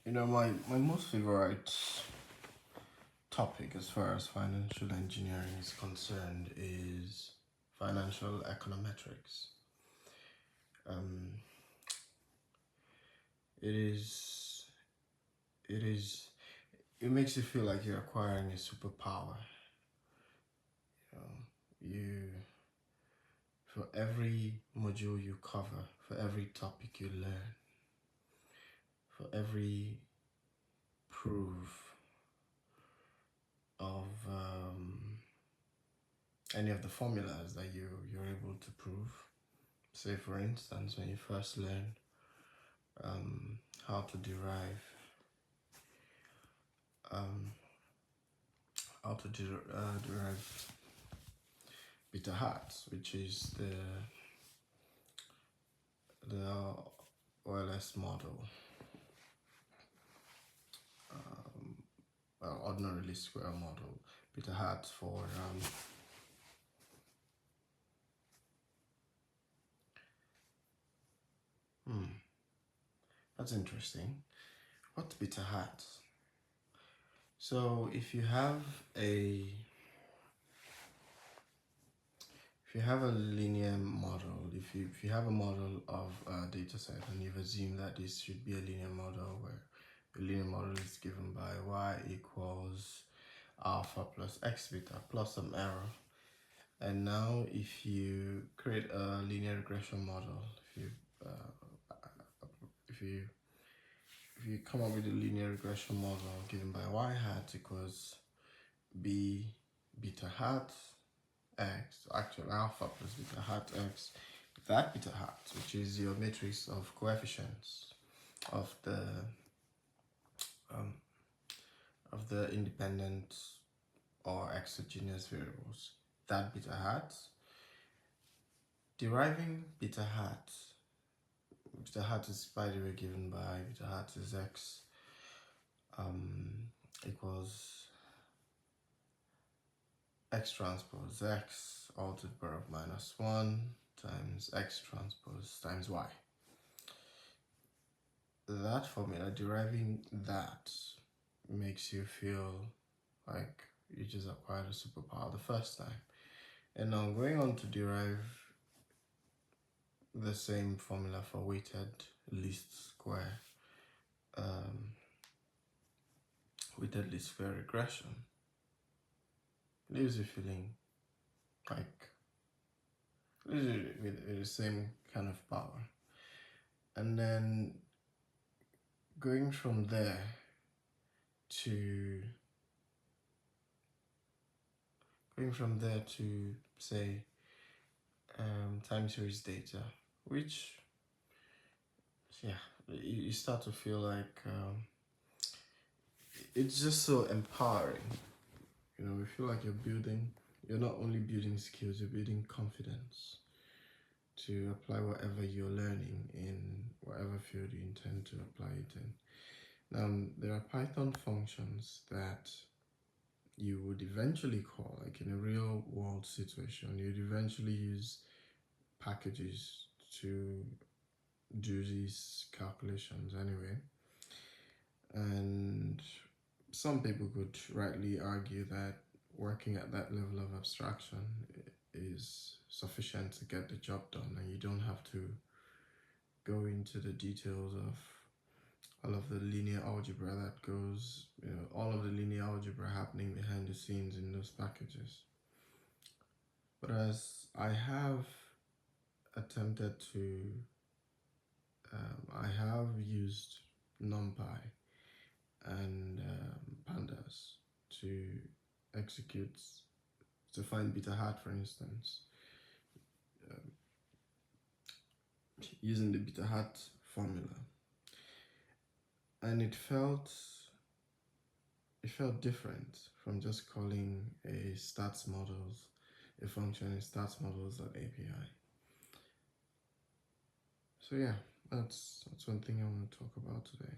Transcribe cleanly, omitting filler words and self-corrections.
My most favorite topic as far as financial engineering is concerned is financial econometrics. Um, it is, it is, it makes you feel like you're acquiring a superpower. You know, for every module you cover, for every topic you learn, for every proof of any of the formulas that you're able to prove. Say for instance, when you first learn how to derive um, derive beta hat, which is the OLS model, ordinary least square model. Beta hat for that's interesting. What's beta hat? So if you have a linear model, if you have a model of a data set and you've assumed that this should be a linear model where the linear model is given by y equals alpha plus x beta plus some error, and now if you create a linear regression model, if you come up with a linear regression model given by y hat equals b beta hat x, actual alpha plus beta hat x, that beta hat, which is your matrix of coefficients of the independent or exogenous variables, that beta hat, deriving beta hat is, by the way, given by beta hat is x equals x transpose x all to the power of minus 1 times x transpose times y. That formula, deriving that, makes you feel like you just acquired a superpower the first time. And now going on to derive the same formula for weighted least square regression leaves you feeling like with the same kind of power. And then going from there to say time series data, which you start to feel like it's just so empowering. You feel like you're not only building skills, you're building confidence to apply whatever you're learning in whatever field you intend to apply it in. Now, there are Python functions that you would eventually call, like in a real world situation, you'd eventually use packages to do these calculations anyway. And some people could rightly argue that working at that level of abstraction is sufficient to get the job done, and you don't have to go into the details of all of the linear algebra that goes, all of the linear algebra happening behind the scenes in those packages. But as I have attempted to, I have used NumPy and pandas to find beta hat, for instance, using the beta hat formula, and it felt different from just calling a function in statsmodels.api. So yeah, that's one thing I want to talk about today.